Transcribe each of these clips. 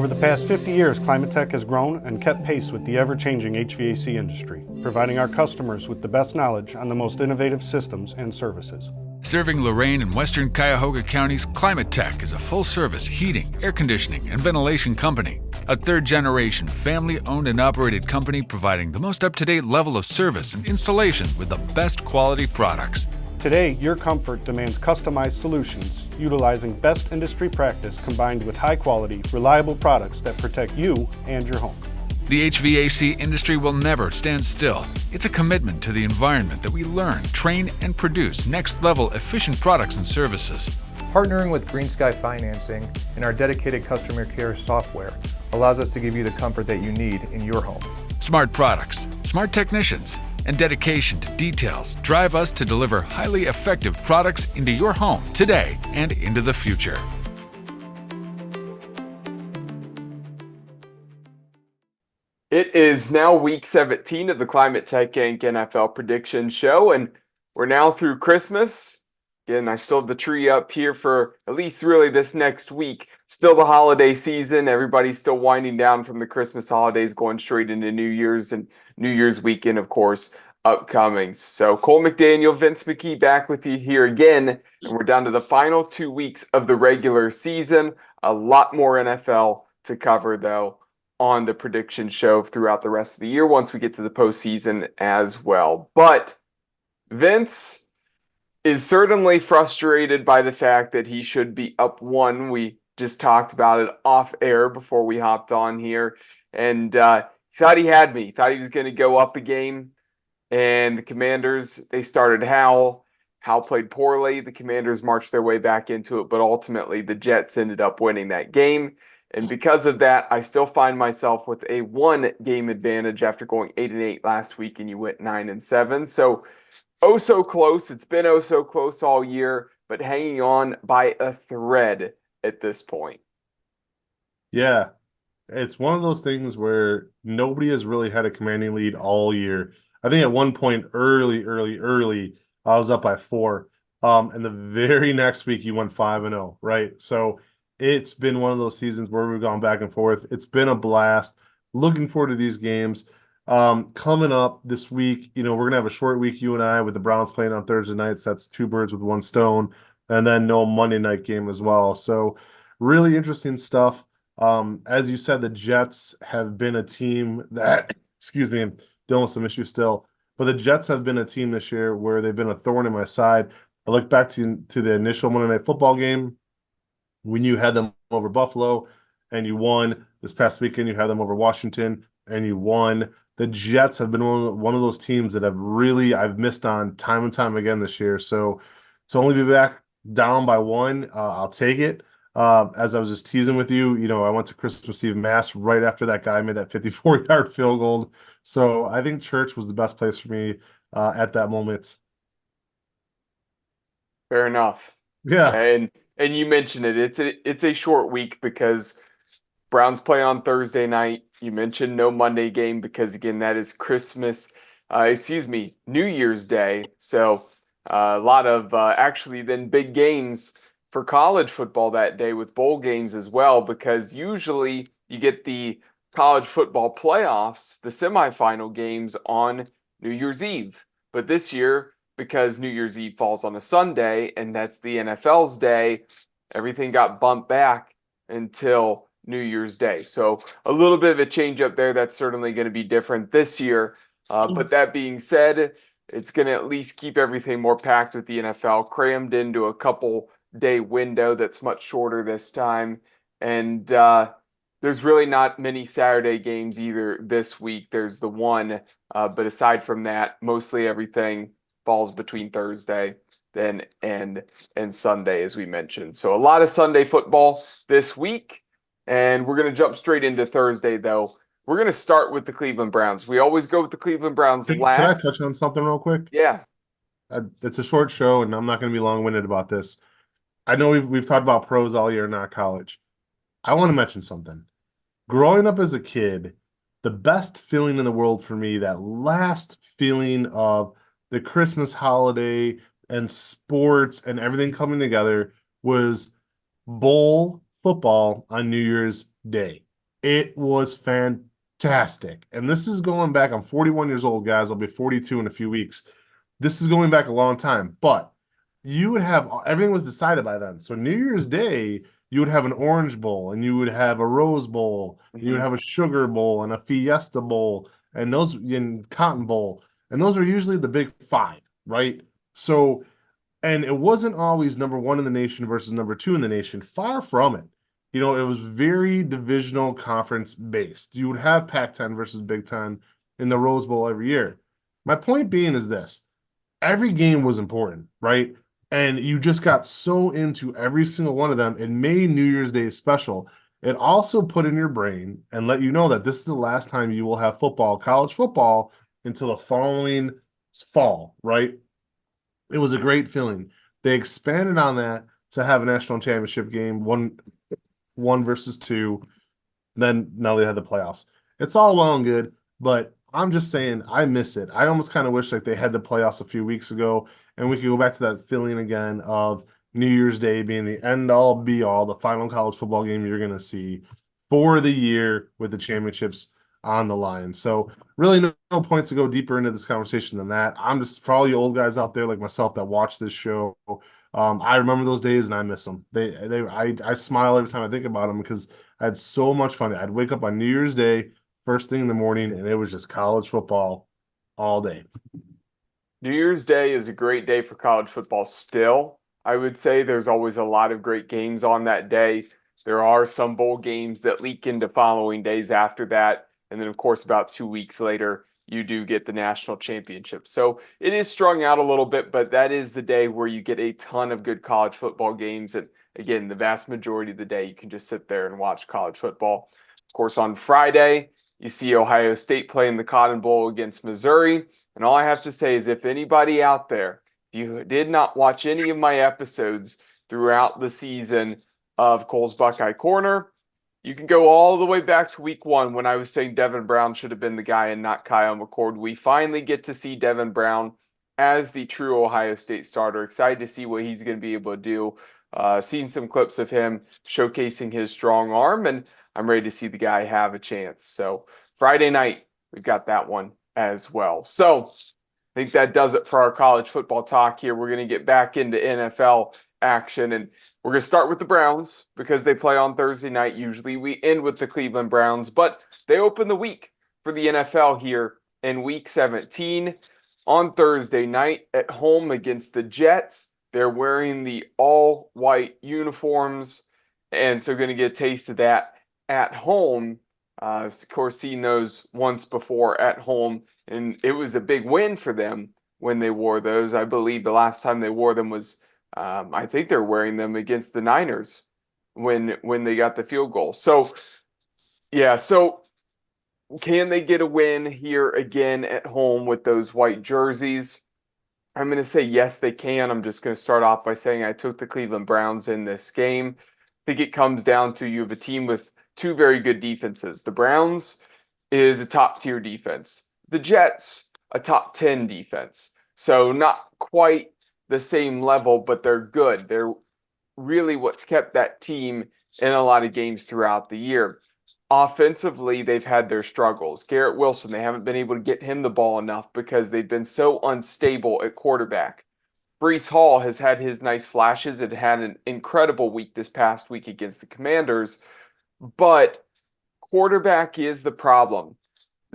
Over the past 50 years, Climate Tech has grown and kept pace with the ever-changing HVAC industry, providing our customers with the best knowledge on the most innovative systems and services. Serving Lorain and western Cuyahoga counties, Climate Tech is a full-service heating, air conditioning, and ventilation company. A third-generation, family-owned and operated company providing the most up-to-date level of service and installation with the best quality products. Today, your comfort demands customized solutions, utilizing best industry practice combined with high-quality, reliable products that protect you and your home. The HVAC industry will never stand still. It's a commitment to the environment that we learn, train, and produce next-level efficient products and services. Partnering with Green Sky Financing and our dedicated customer care software allows us to give you the comfort that you need in your home. Smart products, smart technicians, and dedication to details drive us to deliver highly effective products into your home today and into the future. It is now week 17 of the Climate Tech Inc. NFL Prediction Show, and we're now through Christmas. Again, I still have the tree up here for at least really this next week. Still the holiday season. Everybody's still winding down from the Christmas holidays, going straight into New Year's and New Year's weekend, of course, upcoming. So Cole McDaniel, Vince McKee back with you here again, and we're down to the final 2 weeks of the regular season. A lot more NFL to cover, though, on the prediction show throughout the rest of the year once we get to the postseason as well. But Vince is certainly frustrated by the fact that he should be up one. We just talked about it off air before we hopped on here. And he thought he had me. Thought he was going to go up a game. And the Commanders, they started Howell. Howell played poorly. The Commanders marched their way back into it. But ultimately, the Jets ended up winning that game. And because of that, I still find myself with a one-game advantage after going 8-8 last week, and you went 9-7. So, oh so close. It's been oh so close all year, but hanging on by a thread at this point. Yeah, it's one of those things where nobody has really had a commanding lead all year. I think at one point early, I was up by 4. And the very next week you went 5-0, right? So it's been one of those seasons where we've gone back and forth. It's been a blast. Looking forward to these games. Coming up this week, we're going to have a short week, you and I, with the Browns playing on Thursday nights. That's 2 birds with 1 stone. And then no Monday night game as well. So really interesting stuff. As you said, the Jets have been a team that, excuse me, I'm dealing with some issues still. But the Jets have been a team this year where they've been a thorn in my side. I look back to the initial Monday Night Football game when you had them over Buffalo and you won. This past weekend, you had them over Washington and you won. The Jets have been one of those teams that I've missed on time and time again this year. So to only be back down by 1, I'll take it. As I was just teasing with you, I went to Christmas Eve Mass right after that guy made that 54-yard field goal. So I think church was the best place for me at that moment. Fair enough. Yeah. And you mentioned it. It's a short week because Browns play on Thursday night. You mentioned no Monday game because, again, that is New Year's Day. So a lot of actually then big games for college football that day with bowl games as well, because usually you get the college football playoffs, the semifinal games on New Year's Eve. But this year, because New Year's Eve falls on a Sunday, and that's the NFL's day, everything got bumped back until New Year's Day. So a little bit of a change up there. That's certainly going to be different this year. But that being said, it's going to at least keep everything more packed with the NFL, crammed into a couple-day window that's much shorter this time. And there's really not many Saturday games either this week. There's the one, but aside from that, mostly everything falls between Thursday and Sunday, as we mentioned. So a lot of Sunday football this week, and we're going to jump straight into Thursday, though. We're going to start with the Cleveland Browns. We always go with the Cleveland Browns last. Can I touch on something real quick? Yeah. It's a short show, and I'm not going to be long-winded about this. I know we've talked about pros all year, not college. I want to mention something. Growing up as a kid, the best feeling in the world for me, that last feeling of the Christmas holiday and sports and everything coming together, was bowl football on New Year's Day. It was fantastic. And this is going back, I'm 41 years old, guys. I'll be 42 in a few weeks. This is going back a long time, but you would have everything was decided by then. So New Year's Day, you would have an Orange Bowl, and you would have a Rose Bowl, and you would Mhm. have a Sugar Bowl, and a Fiesta Bowl, and those in Cotton Bowl, and those are usually the big five, right? So, and it wasn't always number one in the nation versus number two in the nation. Far from it. It was very divisional conference based. You would have Pac-10 versus Big Ten in the Rose Bowl every year. My point being is this: every game was important, right? And you just got so into every single one of them. It made New Year's Day special. It also put in your brain and let you know that this is the last time you will have football, college football, until the following fall, right? It was a great feeling. They expanded on that to have a national championship game, one versus two. Then now they had the playoffs. It's all well and good, but I'm just saying I miss it. I almost kind of wish like they had the playoffs a few weeks ago, and we could go back to that feeling again of New Year's Day being the end all be all, the final college football game you're going to see for the year with the championships on the line. So really no point to go deeper into this conversation than that. I'm just for all you old guys out there like myself that watch this show. I remember those days and I miss them. I smile every time I think about them because I had so much fun. I'd wake up on New Year's Day, first thing in the morning, and it was just college football all day. New Year's Day is a great day for college football still. I would say there's always a lot of great games on that day. There are some bowl games that leak into following days after that. And then, of course, about 2 weeks later, you do get the national championship. So it is strung out a little bit, but that is the day where you get a ton of good college football games. And again, the vast majority of the day, you can just sit there and watch college football. Of course, on Friday, you see Ohio State playing the Cotton Bowl against Missouri. And all I have to say is if anybody out there, if you did not watch any of my episodes throughout the season of Cole's Buckeye Corner, you can go all the way back to week 1 when I was saying Devin Brown should have been the guy and not Kyle McCord. We finally get to see Devin Brown as the true Ohio State starter. Excited to see what he's going to be able to do. Seen some clips of him showcasing his strong arm, and I'm ready to see the guy have a chance. So Friday night, we've got that one as well. So I think that does it for our college football talk here. We're going to get back into NFL action, and we're going to start with the Browns because they play on Thursday night. Usually we end with the Cleveland Browns, but they open the week for the NFL here in Week 17 on Thursday night at home against the Jets. They're wearing the all-white uniforms, and so going to get a taste of that at home. Of course, seen those once before at home, and it was a big win for them when they wore those. I believe the last time they wore them was, I think they're wearing them against the Niners when they got the field goal. So, yeah, so can they get a win here again at home with those white jerseys? I'm going to say yes, they can. I'm just going to start off by saying I took the Cleveland Browns in this game. I think it comes down to you have a team with two very good defenses. The Browns is a top tier defense. The Jets, a top 10 defense. So not quite the same level, but they're good. They're really what's kept that team in a lot of games throughout the year. Offensively, they've had their struggles. Garrett Wilson, they haven't been able to get him the ball enough because they've been so unstable at quarterback. Breece Hall has had his nice flashes and had an incredible week this past week against the Commanders, but quarterback is the problem.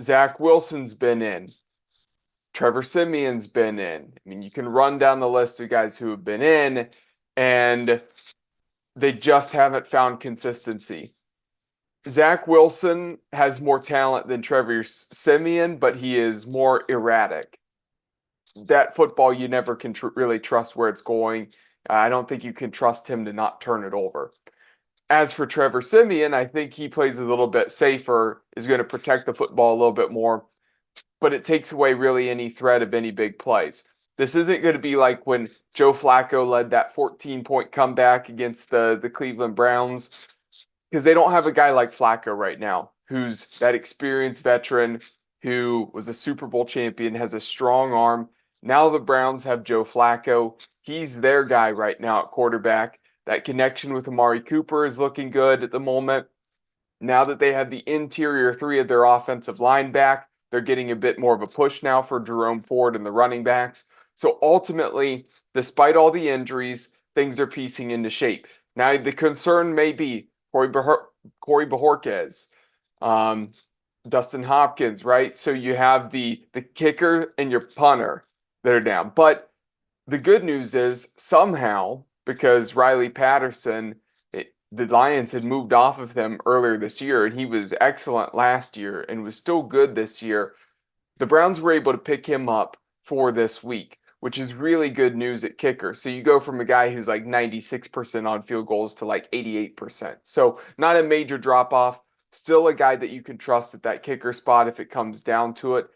Zach Wilson's been in. Trevor Simeon's been in. I mean, you can run down the list of guys who have been in, and they just haven't found consistency. Zach Wilson has more talent than Trevor Simeon, but he is more erratic. That football, you never can really trust where it's going. I don't think you can trust him to not turn it over. As for Trevor Simeon, I think he plays a little bit safer, is going to protect the football a little bit more, but it takes away really any threat of any big plays. This isn't going to be like when Joe Flacco led that 14-point comeback against the Cleveland Browns, because they don't have a guy like Flacco right now, who's that experienced veteran who was a Super Bowl champion, has a strong arm. Now the Browns have Joe Flacco. He's their guy right now at quarterback. That connection with Amari Cooper is looking good at the moment. Now that they have the interior three of their offensive line back, they're getting a bit more of a push now for Jerome Ford and the running backs. So ultimately, despite all the injuries, things are piecing into shape. Now, the concern may be Corey Bajorquez, Dustin Hopkins, right? So you have the kicker and your punter that are down. But the good news is somehow, because Riley Patterson, the Lions had moved off of him earlier this year, and he was excellent last year and was still good this year. The Browns were able to pick him up for this week, which is really good news at kicker. So you go from a guy who's like 96% on field goals to like 88%. So not a major drop off. Still a guy that you can trust at that kicker spot if it comes down to it.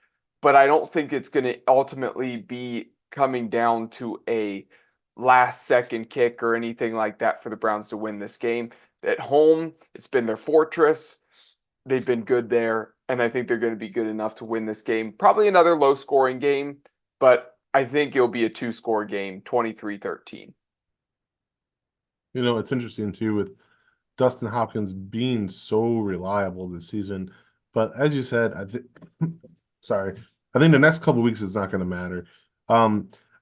But I don't think it's going to ultimately be coming down to a last second kick or anything like that for the Browns to win this game. At home, it's been their fortress. They've been good there, and I think they're going to be good enough to win this game. Probably another low scoring game, but I think it'll be a two-score game, 23-13. It's interesting too with Dustin Hopkins being so reliable this season. But as you said, sorry, I think the next couple of weeks it's not going to matter.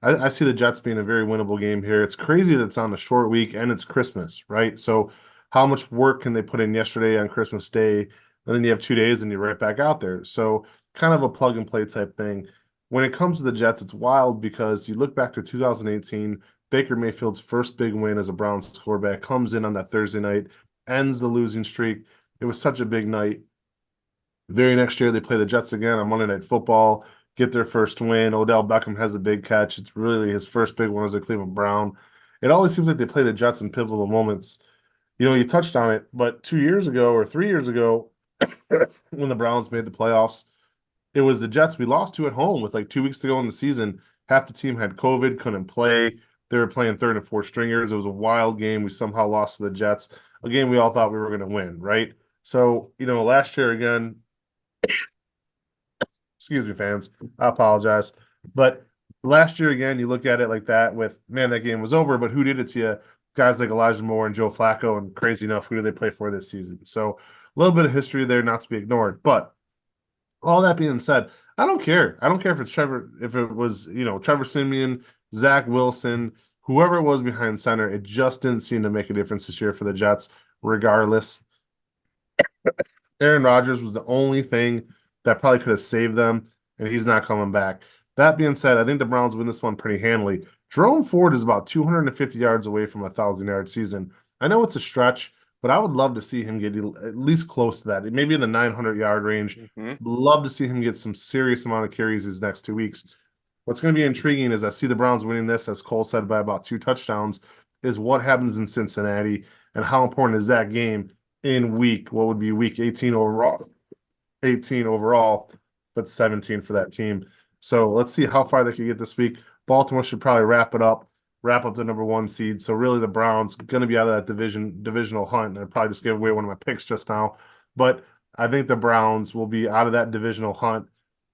I see the Jets being a very winnable game here. It's crazy that it's on a short week and it's Christmas, right? So how much work can they put in yesterday on Christmas Day? And then you have 2 days and you're right back out there. So kind of a plug and play type thing. When it comes to the Jets, it's wild because you look back to 2018, Baker Mayfield's first big win as a Browns quarterback comes in on that Thursday night, ends the losing streak. It was such a big night. Very next year, they play the Jets again on Monday Night Football, get their first win. Odell Beckham has the big catch. It's really his first big one as a Cleveland Brown. It always seems like they play the Jets in pivotal moments. You touched on it, but 2 years ago or 3 years ago, when the Browns made the playoffs, it was the Jets we lost to at home with like 2 weeks to go in the season. Half the team had COVID, couldn't play. They were playing third and fourth stringers. It was a wild game. We somehow lost to the Jets, a game we all thought we were going to win, right? So, last year again, excuse me, fans, I apologize. But last year again, you look at it like that with, man, that game was over, but who did it to you? Guys like Elijah Moore and Joe Flacco, and crazy enough, who did they play for this season? So a little bit of history there not to be ignored. But all that being said, I don't care. I don't care if it's if it was, Trevor Siemian, Zach Wilson, whoever it was behind center. It just didn't seem to make a difference this year for the Jets, regardless. Aaron Rodgers was the only thing that probably could have saved them, and he's not coming back. That being said, I think the Browns win this one pretty handily. Jerome Ford is about 250 yards away from a 1,000-yard season. I know it's a stretch, but I would love to see him get at least close to that. Maybe in the 900-yard range. Love to see him get some serious amount of carries these next 2 weeks. What's going to be intriguing is I see the Browns winning this, as Cole said, by about 2 touchdowns, is what happens in Cincinnati and how important is that game in what would be week 18 overall. 18 overall, but 17 for that team. So let's see how far they can get this week. Baltimore should probably wrap up the number 1 seed. So really the Browns going to be out of that divisional hunt. And I probably just gave away one of my picks just now. But I think the Browns will be out of that divisional hunt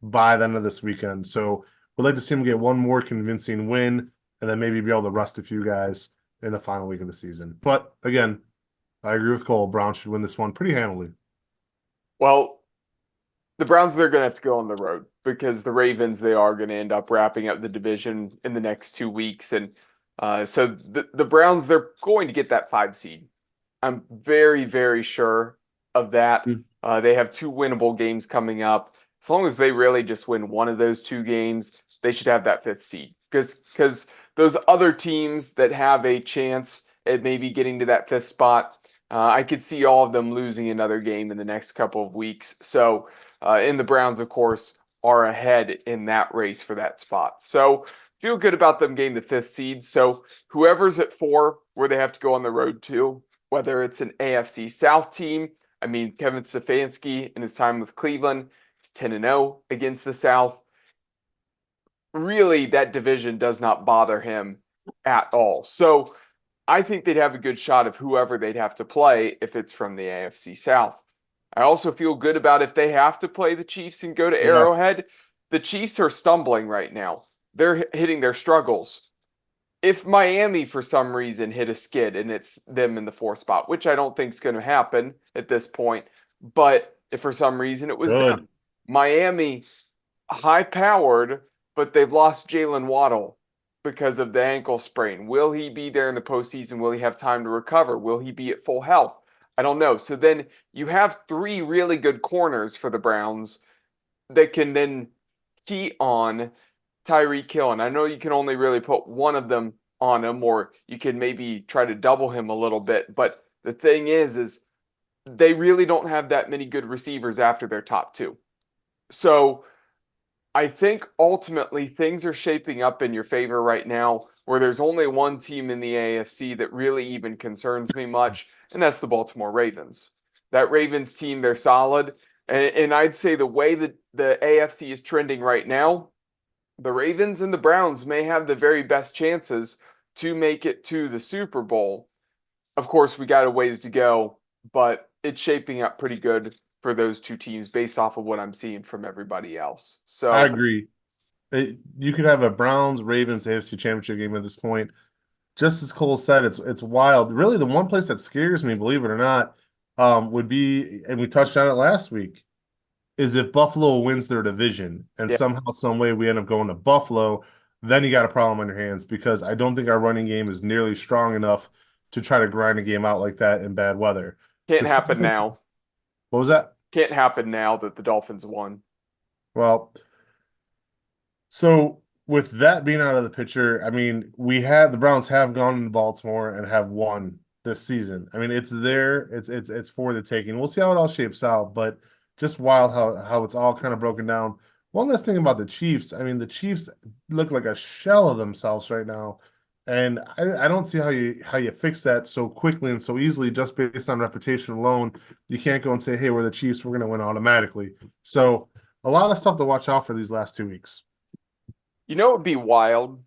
by the end of this weekend. So we'd like to see them get one more convincing win and then maybe be able to rest a few guys in the final week of the season. But again, I agree with Cole. Browns should win this one pretty handily. Well, the Browns, they're going to have to go on the road because the Ravens, they are going to end up wrapping up the division in the next 2 weeks. And so the Browns, they're going to get that 5 seed. I'm very, very sure of that. They have 2 winnable games coming up. As long as they really just win one of those 2 games, they should have that 5th seed. Because those other teams that have a chance at maybe getting to that 5th spot, I could see all of them losing another game in the next couple of weeks. So, and the Browns, of course, are ahead in that race for that spot. So feel good about them getting the 5th seed. So whoever's at 4, where they have to go on the road to, whether it's an AFC South team, I mean, Kevin Stefanski in his time with Cleveland is 10-0 against the South. Really, that division does not bother him at all. So I think they'd have a good shot of whoever they'd have to play if it's from the AFC South. I also feel good about if they have to play the Chiefs and go to Arrowhead. The Chiefs are stumbling right now. They're hitting their struggles. If Miami, for some reason, hit a skid and it's them in the 4th spot, which I don't think is going to happen at this point, but if for some reason it was Good. them. Miami, high powered, but they've lost Jalen Waddle because of the ankle sprain. Will he be there in the postseason? Will he have time to recover? Will he be at full health? I don't know. So then you have three really good corners for the Browns that can then key on Tyreek Hill. And I know you can only really put one of them on him, or you can maybe try to double him a little bit. But the thing is they really don't have that many good receivers after their top two. So I think ultimately things are shaping up in your favor right now, where there's only one team in the AFC that really even concerns me much, and that's the Baltimore Ravens. That Ravens team, they're solid. And I'd say the way that the AFC is trending right now, the Ravens and the Browns may have the very best chances to make it to the Super Bowl. Of course, we got a ways to go, but it's shaping up pretty good for those two teams based off of what I'm seeing from everybody else. I So, agree. You could have a Browns Ravens AFC Championship game at this point. Just as Cole said, it's wild. Really, the one place that scares me, believe it or not, would be, and we touched on it last week, is if Buffalo wins their division and yeah, somehow, some way we end up going to Buffalo, then you got a problem on your hands because I don't think our running game is nearly strong enough to try to grind a game out like that in bad weather. can't The happen same thing, now. what was that? Can't happen now that the Dolphins won. Well, so with that being out of the picture, I mean, the Browns have gone into Baltimore and have won this season. I mean, it's there, it's for the taking. We'll see how it all shapes out, but just wild how it's all kind of broken down. One last thing about the Chiefs. I mean, the Chiefs look like a shell of themselves right now. And I don't see how you fix that so quickly and so easily just based on reputation alone. You can't go and say, hey, we're the Chiefs, we're gonna win automatically. So a lot of stuff to watch out for these last 2 weeks. You know what would be wild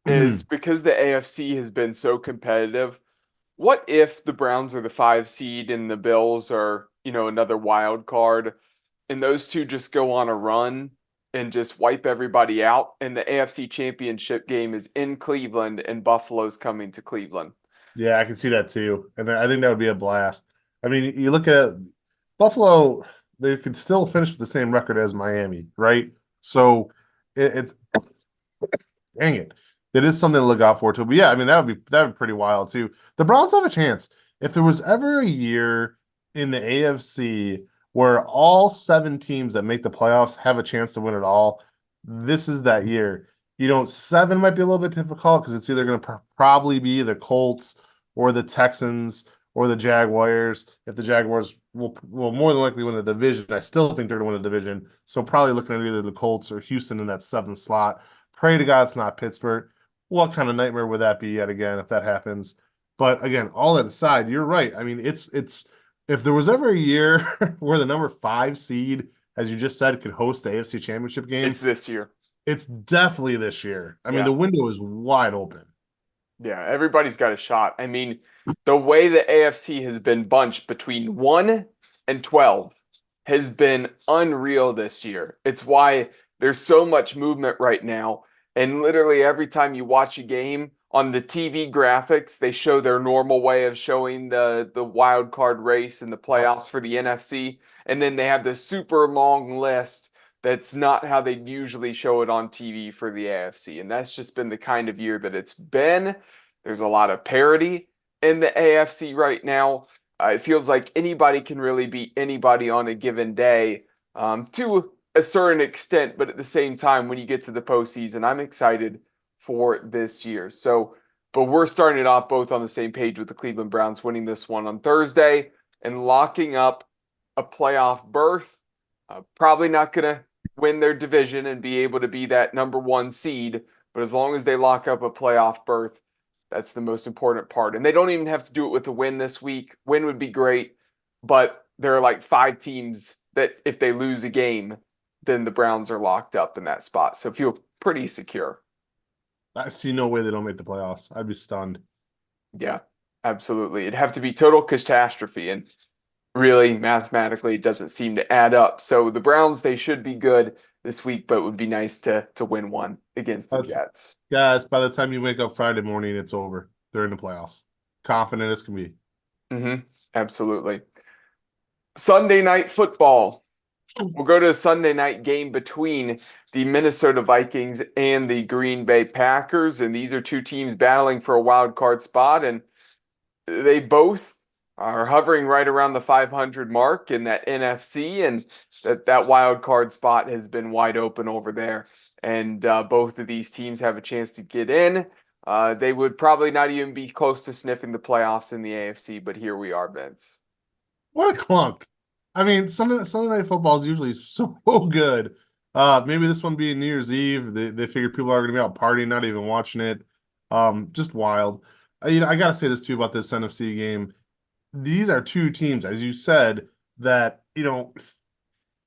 is because the AFC has been so competitive. What if the Browns are the 5 seed and the Bills are, another wild card, and those two just go on a run and just wipe everybody out, and the AFC Championship game is in Cleveland and Buffalo's coming to Cleveland? Yeah, I can see that too. And I think that would be a blast. I mean, you look at Buffalo, they could still finish with the same record as Miami, right? So it's dang it. It is something to look out for too. But yeah, I mean that would be pretty wild too. The Browns have a chance. If there was ever a year in the AFC where all 7 teams that make the playoffs have a chance to win it all, this is that year. 7 might be a little bit difficult because it's either going to probably be the Colts or the Texans or the Jaguars. If the Jaguars will more than likely win the division, I still think they're going to win the division. So probably looking at either the Colts or Houston in that 7th slot. Pray to God it's not Pittsburgh. What kind of nightmare would that be yet again if that happens? But again, all that aside, you're right. I mean, it's if there was ever a year where the number 5 seed, as you just said, could host the AFC Championship game, It's this year. it's definitely this year. I mean, Yeah. the window is wide open. Yeah, everybody's got a shot. I mean, the way the AFC has been bunched between 1 and 12 has been unreal this year. It's why there's so much movement right now. And literally every time you watch a game on the TV graphics, they show their normal way of showing the wild card race and the playoffs for the NFC. And then they have this super long list that's not how they usually show it on TV for the AFC. And that's just been the kind of year that it's been. There's a lot of parity in the AFC right now. It feels like anybody can really beat anybody on a given day, to a certain extent, but at the same time, when you get to the postseason, I'm excited for this year. So, but we're starting it off both on the same page with the Cleveland Browns winning this one on Thursday and locking up a playoff berth. Probably not going to win their division and be able to be that number 1 seed, but as long as they lock up a playoff berth, that's the most important part. And they don't even have to do it with a win this week. Win would be great, but there are like 5 teams that if they lose a game, then the Browns are locked up in that spot. So feel pretty secure. I see no way they don't make the playoffs. I'd be stunned. Yeah, absolutely. It'd have to be total catastrophe. And really, mathematically, it doesn't seem to add up. So the Browns, they should be good this week, but it would be nice to win one against the Jets. Guys, by the time you wake up Friday morning, it's over. They're in the playoffs. Confident as can be. Absolutely. Sunday night football. We'll go to a Sunday night game between the Minnesota Vikings and the Green Bay Packers. And these are two teams battling for a wild card spot. And they both are hovering right around the 500 mark in that NFC. And that wild card spot has been wide open over there. And both of these teams have a chance to get in. They would probably not even be close to sniffing the playoffs in the AFC, but here we are, Vince. What a clunk. I mean, Sunday night football is usually so good. Maybe this one being New Year's Eve, they figure people are going to be out partying, not even watching it. Just wild. I got to say this too about this NFC game. These are two teams, as you said, that the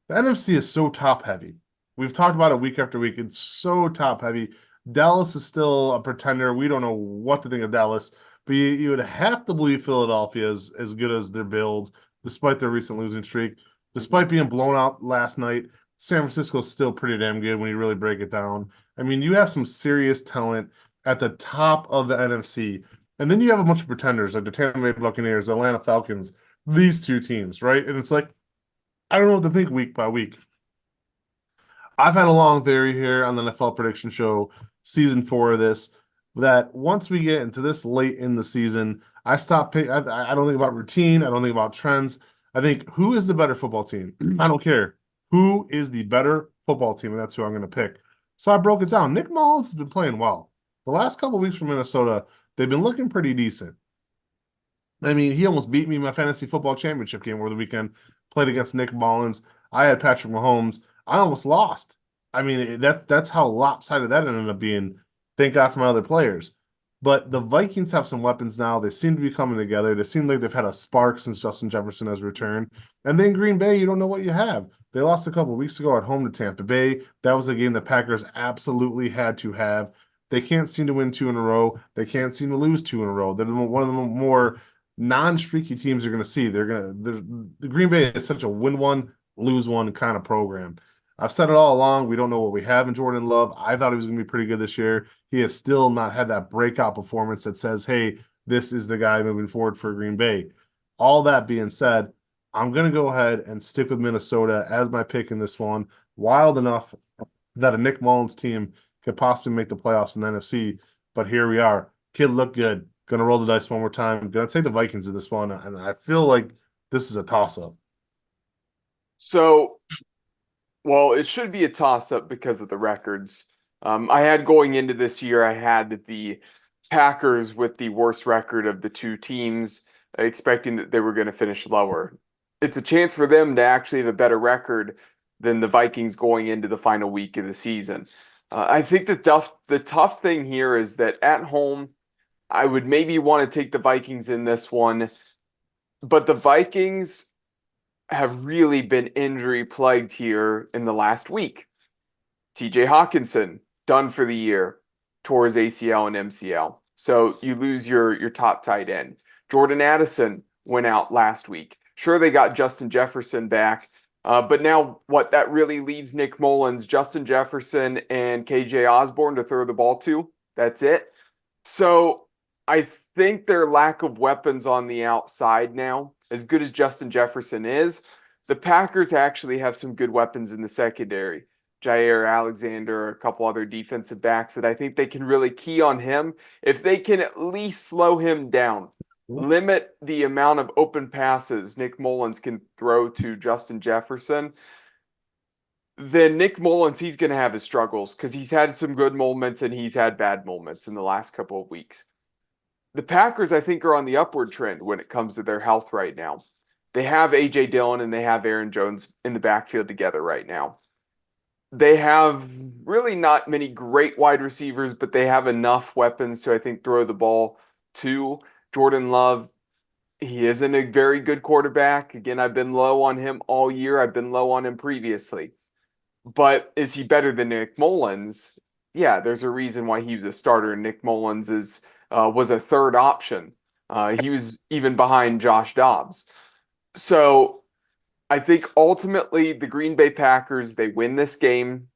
NFC is so top heavy. We've talked about it week after week. It's so top heavy. Dallas is still a pretender. We don't know what to think of Dallas, but you would have to believe Philadelphia is as good as their build, despite their recent losing streak. Despite being blown out last night, San Francisco is still pretty damn good when you really break it down. I mean, you have some serious talent at the top of the NFC. And then you have a bunch of pretenders like the Tampa Bay Buccaneers, the Atlanta Falcons, these two teams, right? And it's like, I don't know what to think week by week. I've had a long theory here on the NFL prediction show, season 4 of this, that once we get into this late in the season, I stop. I don't think about routine. I don't think about trends. I think who is the better football team? I don't care. Who is the better football team? And that's who I'm going to pick. So I broke it down. Nick Mullins has been playing well. The last couple of weeks from Minnesota, they've been looking pretty decent. I mean, he almost beat me in my fantasy football championship game over the weekend. Played against Nick Mullins. I had Patrick Mahomes. I almost lost. I mean, that's how lopsided that ended up being. Thank God for my other players. But the Vikings have some weapons now. They seem to be coming together. They seem like they've had a spark since Justin Jefferson has returned. And then Green Bay, you don't know what you have. They lost a couple of weeks ago at home to Tampa Bay. That was a game the Packers absolutely had to have. They can't seem to win 2 in a row. They can't seem to lose 2 in a row. They're one of the more non-streaky teams you're going to see. The Green Bay is such a win one, lose one kind of program. I've said it all along. We don't know what we have in Jordan Love. I thought he was going to be pretty good this year. He has still not had that breakout performance that says, hey, this is the guy moving forward for Green Bay. All that being said, I'm going to go ahead and stick with Minnesota as my pick in this one. Wild enough that a Nick Mullins team could possibly make the playoffs in the NFC. But here we are. Kid looked good. Going to roll the dice one more time. Going to take the Vikings in this one. And I feel like this is a toss-up. So, well, it should be a toss-up because of the records. I had going into this year, I had the Packers with the worst record of the two teams, expecting that they were going to finish lower. It's a chance for them to actually have a better record than the Vikings going into the final week of the season. I think the tough thing here is that at home, I would maybe want to take the Vikings in this one, but the Vikings have really been injury plagued here in the last week. TJ Hawkinson, done for the year, tore his ACL and MCL. So you lose your top tight end. Jordan Addison went out last week. Sure, they got Justin Jefferson back, but now what that really leaves Nick Mullins, Justin Jefferson, and KJ Osborne to throw the ball to. That's it. So I think their lack of weapons on the outside now, as good as Justin Jefferson is, the Packers actually have some good weapons in the secondary. Jair Alexander, a couple other defensive backs that I think they can really key on him. If they can at least slow him down, limit the amount of open passes Nick Mullins can throw to Justin Jefferson, then Nick Mullins, he's going to have his struggles because he's had some good moments and he's had bad moments in the last couple of weeks. The Packers, I think, are on the upward trend when it comes to their health right now. They have A.J. Dillon and they have Aaron Jones in the backfield together right now. They have really not many great wide receivers, but they have enough weapons to, I think, throw the ball to. Jordan Love, he isn't a very good quarterback. Again, I've been low on him all year. I've been low on him previously. But is he better than Nick Mullins? Yeah, there's a reason why he was a starter. Nick Mullins was a third option. He was even behind Josh Dobbs. So I think ultimately the Green Bay Packers, they win this game.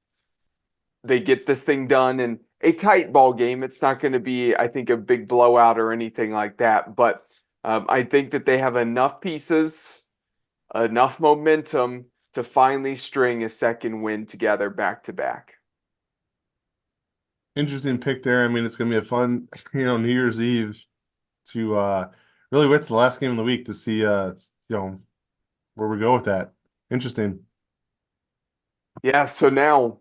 They get this thing done in a tight ball game. It's not going to be, I think, a big blowout or anything like that. But I think that they have enough pieces enough momentum to finally string a second win together back to back. Interesting pick there. I mean, it's going to be a fun, New Year's Eve to really wait to the last game of the week to see, where we go with that. Interesting. Yeah, so now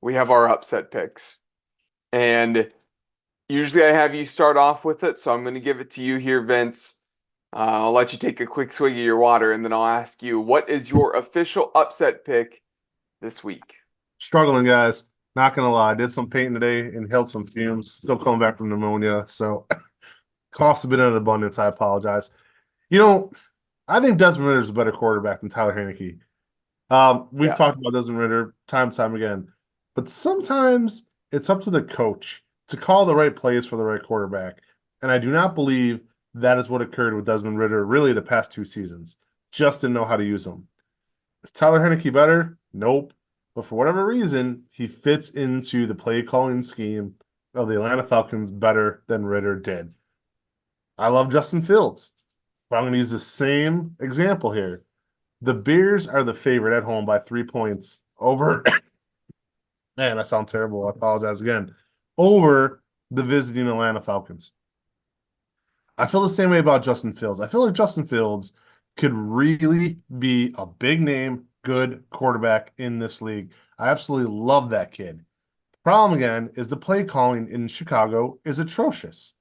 we have our upset picks. And usually I have you start off with it, so I'm going to give it to you here, Vince. I'll let you take a quick swig of your water, and then I'll ask you, what is your official upset pick this week? Struggling, guys. Not going to lie. I did some painting today, inhaled some fumes. Still coming back from pneumonia. So, costs a bit in abundance. I apologize. I think Desmond Ritter's a better quarterback than Tyler Heineke. We've Yeah. talked about Desmond Ritter time and time again, but sometimes it's up to the coach to call the right plays for the right quarterback. And I do not believe that is what occurred with Desmond Ritter really the past 2 seasons. Just didn't know how to use him. Is Tyler Heineke better? Nope. But for whatever reason, he fits into the play calling scheme of the Atlanta Falcons better than Ritter did. I love Justin Fields, but I'm going to use the same example here. The Bears are the favorite at home by 3 points over. Man, I sound terrible. I apologize again. Over the visiting Atlanta Falcons. I feel the same way about Justin Fields. I feel like Justin Fields could really be a big name, good quarterback in this league. I absolutely love that kid. The problem again is the play calling in Chicago is atrocious.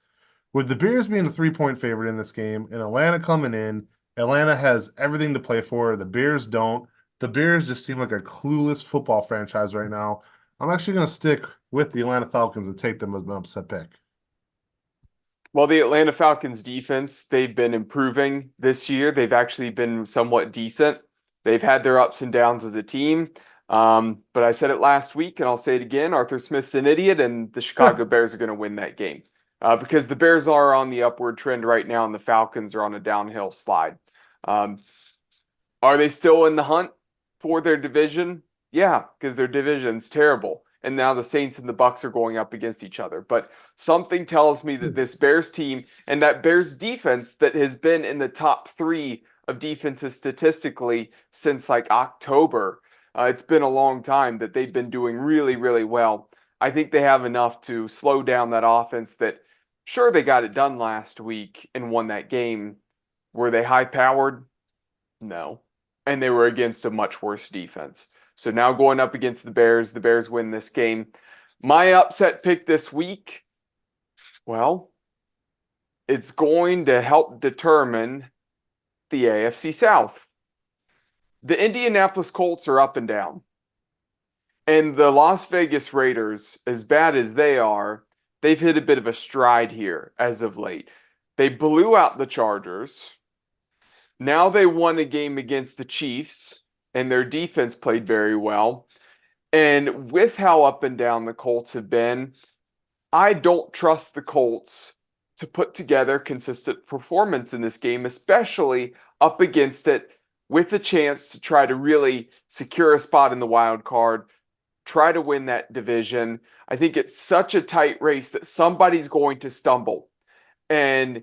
With the Bears being a 3-point favorite in this game and Atlanta coming in, Atlanta has everything to play for. The Bears don't. The Bears just seem like a clueless football franchise right now. I'm actually going to stick with the Atlanta Falcons and take them as an upset pick. Well, the Atlanta Falcons defense, they've been improving this year. They've actually been somewhat decent. They've had their ups and downs as a team. But I said it last week, and I'll say it again. Arthur Smith's an idiot, and the Chicago Bears are going to win that game. Because the Bears are on the upward trend right now, and the Falcons are on a downhill slide. Are they still in the hunt for their division? Yeah, because their division's terrible. And now the Saints and the Bucks are going up against each other. But something tells me that this Bears team and that Bears defense that has been in the top 3 of defenses statistically since like October, it's been a long time that they've been doing really, really well. I think they have enough to slow down that offense that, sure, they got it done last week and won that game. Were they high-powered? No. And they were against a much worse defense. So now going up against the Bears win this game. My upset pick this week, well, it's going to help determine the AFC South. The Indianapolis Colts are up and down. And the Las Vegas Raiders, as bad as they are, they've hit a bit of a stride here as of late. They blew out the Chargers. Now they won a game against the Chiefs, and their defense played very well. And with how up and down the Colts have been, I don't trust the Colts to put together consistent performance in this game, especially up against it with a chance to try to really secure a spot in the wild card, try to win that division. I think it's such a tight race that somebody's going to stumble. And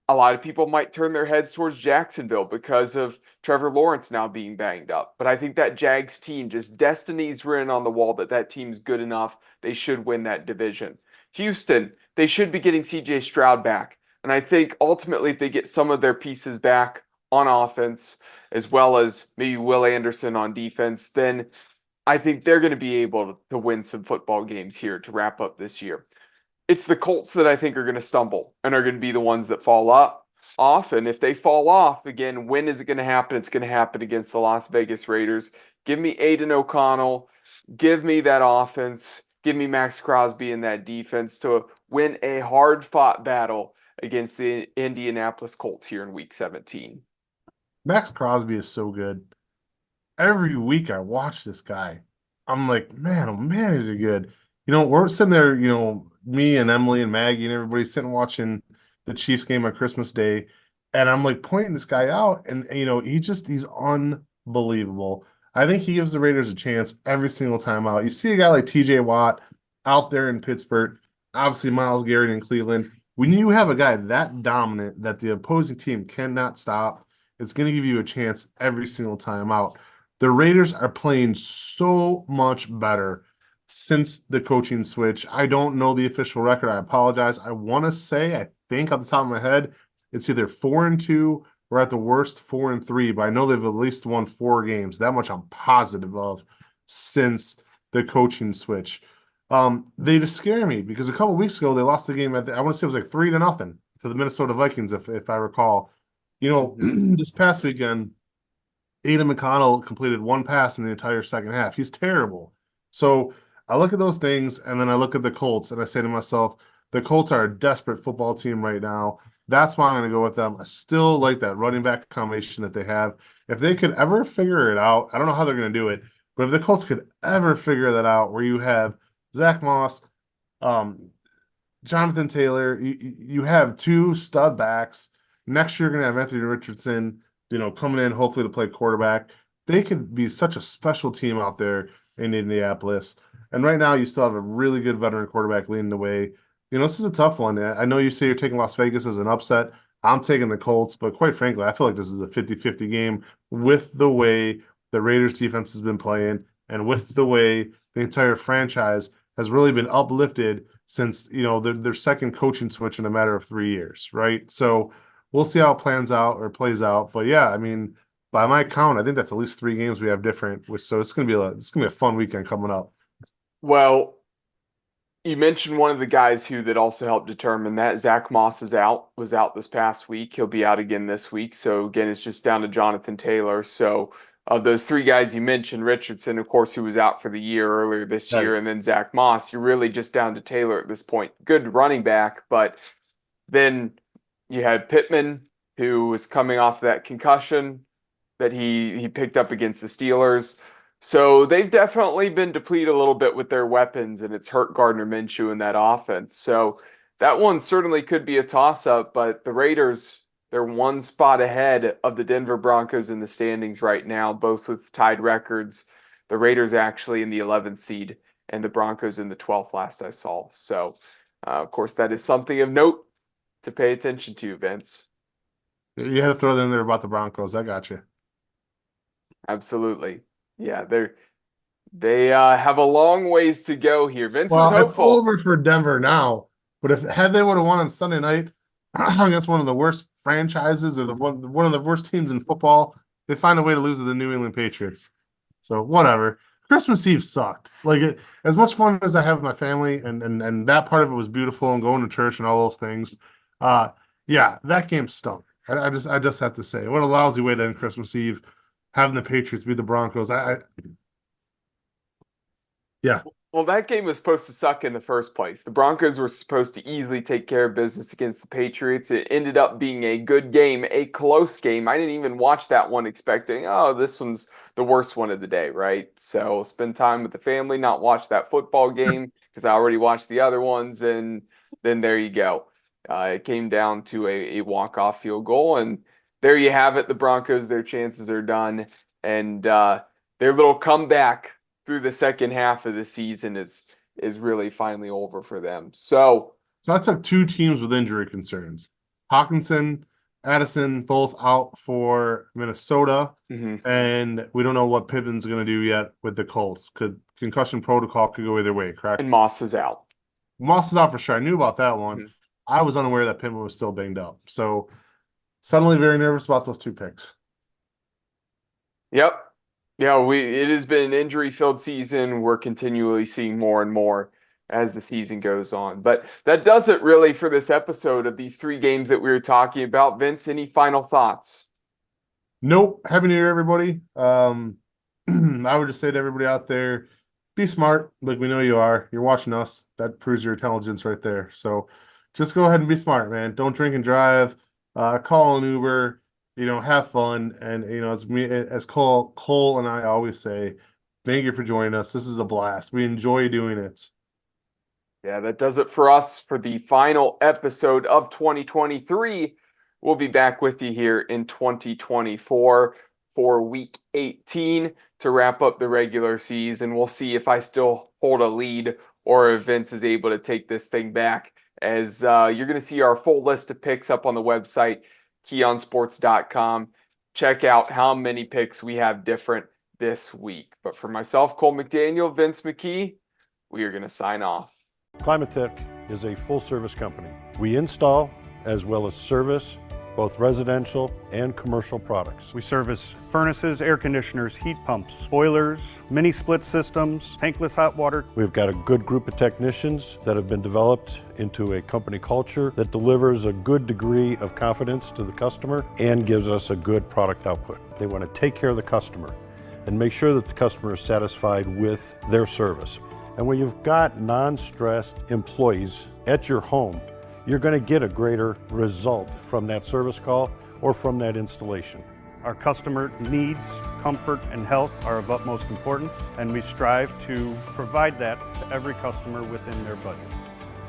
a lot of people might turn their heads towards Jacksonville because of Trevor Lawrence now being banged up. But I think that Jags team, just destiny's written on the wall that that team's good enough. They should win that division. Houston, they should be getting CJ Stroud back. And I think ultimately if they get some of their pieces back on offense, as well as maybe Will Anderson on defense, then I think they're going to be able to win some football games here to wrap up this year. It's the Colts that I think are going to stumble and are going to be the ones that fall off. And if they fall off, again, when is it going to happen? It's going to happen against the Las Vegas Raiders. Give me Aiden O'Connell. Give me that offense. Give me Max Crosby in that defense to win a hard-fought battle against the Indianapolis Colts here in Week 17. Max Crosby is so good. Every week I watch this guy. I'm like, man, oh man, is he good. We're sitting there, me and Emily and Maggie and everybody sitting watching the Chiefs game on Christmas Day. And I'm like pointing this guy out. And, he's unbelievable. I think he gives the Raiders a chance every single time out. You see a guy like TJ Watt out there in Pittsburgh, obviously Myles Garrett in Cleveland. When you have a guy that dominant that the opposing team cannot stop, It's going to give you a chance every single time out. The Raiders are playing so much better since the coaching switch. I don't know the official record. I apologize. I want to say, I think off the top of my head, it's either 4-2 or at the worst 4-3, but I know they've at least won 4 games. That much I'm positive of since the coaching switch. They just scare me because a couple weeks ago they lost the game I want to say it was like 3-0 to the Minnesota Vikings, if I recall. This past weekend, Aiden McConnell completed 1 pass in the entire second half. He's terrible. So I look at those things, and then I look at the Colts, and I say to myself, the Colts are a desperate football team right now. That's why I'm going to go with them. I still like that running back combination that they have. If they could ever figure it out, I don't know how they're going to do it, but if the Colts could ever figure that out, where you have Zach Moss, um, Jonathan Taylor, you have 2 stud backs. Next year, you're going to have Anthony Richardson, coming in hopefully to play quarterback. They could be such a special team out there in Indianapolis. And right now, you still have a really good veteran quarterback leading the way. This is a tough one. I know you say you're taking Las Vegas as an upset. I'm taking the Colts, but quite frankly, I feel like this is a 50-50 game with the way the Raiders defense has been playing and with the way the entire franchise has really been uplifted since, their second coaching switch in a matter of 3 years, right? So we'll see how it plays out. But yeah, I mean, by my count, I think that's at least 3 games we have different. So it's gonna be a fun weekend coming up. Well, you mentioned one of the guys that also helped determine that. Zach Moss was out this past week. He'll be out again this week. So again, it's just down to Jonathan Taylor. So of those 3 guys you mentioned, Richardson, of course, who was out for the year earlier this year, and then Zach Moss, you're really just down to Taylor at this point. Good running back, but then you had Pittman, who was coming off that concussion that he picked up against the Steelers. So they've definitely been depleted a little bit with their weapons, and it's hurt Gardner Minshew in that offense. So that one certainly could be a toss-up, but the Raiders, they're 1 spot ahead of the Denver Broncos in the standings right now, both with tied records. The Raiders actually in the 11th seed, and the Broncos in the 12th last I saw. So, of course, that is something of note to pay attention to, Vince. You had to throw that in there about the Broncos. I got you. Absolutely. Yeah, they have a long ways to go here. Vince was Well, it's hopeful. over for Denver now. But had they would have won on Sunday night against one of the worst franchises or one of the worst teams in football, they find a way to lose to the New England Patriots. So whatever. Christmas Eve sucked. As much fun as I have with my family, and that part of it was beautiful, and going to church and all those things. Yeah, that game stunk. I just have to say, what a lousy way to end Christmas Eve, having the Patriots beat the Broncos. Yeah. Well, that game was supposed to suck in the first place. The Broncos were supposed to easily take care of business against the Patriots. It ended up being a good game, a close game. I didn't even watch that one expecting, oh, this one's the worst one of the day, right? So spend time with the family, not watch that football game because I already watched the other ones, and then there you go. It came down to a walk-off field goal, and there you have it. The Broncos, their chances are done, and their little comeback through the second half of the season is really finally over for them. So I took 2 teams with injury concerns. Hawkinson, Addison, both out for Minnesota, and we don't know what Pittman's going to do yet with the Colts. Concussion protocol could go either way, correct? And Moss is out. Moss is out for sure. I knew about that one. I was unaware that Pittman was still banged up. So suddenly very nervous about those 2 picks. Yep. Yeah, it has been an injury-filled season. We're continually seeing more and more as the season goes on. But that does it really for this episode of these 3 games that we were talking about. Vince, any final thoughts? Nope. Happy New Year, everybody. I would just say to everybody out there, be smart. Like we know you are. You're watching us. That proves your intelligence right there. So just go ahead and be smart, man. Don't drink and drive. Call an Uber. Have fun. And, as Cole and I always say, thank you for joining us. This is a blast. We enjoy doing it. Yeah, that does it for us for the final episode of 2023. We'll be back with you here in 2024 for Week 18 to wrap up the regular season. We'll see if I still hold a lead or if Vince is able to take this thing back, as you're going to see our full list of picks up on the website, keonsports.com. check out how many picks we have different this week. But for myself, Cole McDaniel, Vince McKee, we are going to sign off. Climatech is a full-service company. We install as well as service both residential and commercial products. We service furnaces, air conditioners, heat pumps, boilers, mini split systems, tankless hot water. We've got a good group of technicians that have been developed into a company culture that delivers a good degree of confidence to the customer and gives us a good product output. They want to take care of the customer and make sure that the customer is satisfied with their service. And when you've got non-stressed employees at your home, you're going to get a greater result from that service call or from that installation. Our customer needs, comfort, and health are of utmost importance, and we strive to provide that to every customer within their budget.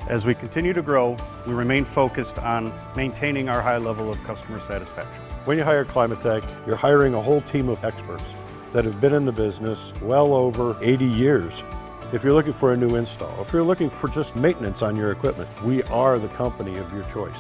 As we continue to grow, we remain focused on maintaining our high level of customer satisfaction. When you hire Climatech, you're hiring a whole team of experts that have been in the business well over 80 years. If you're looking for a new install, if you're looking for just maintenance on your equipment, we are the company of your choice.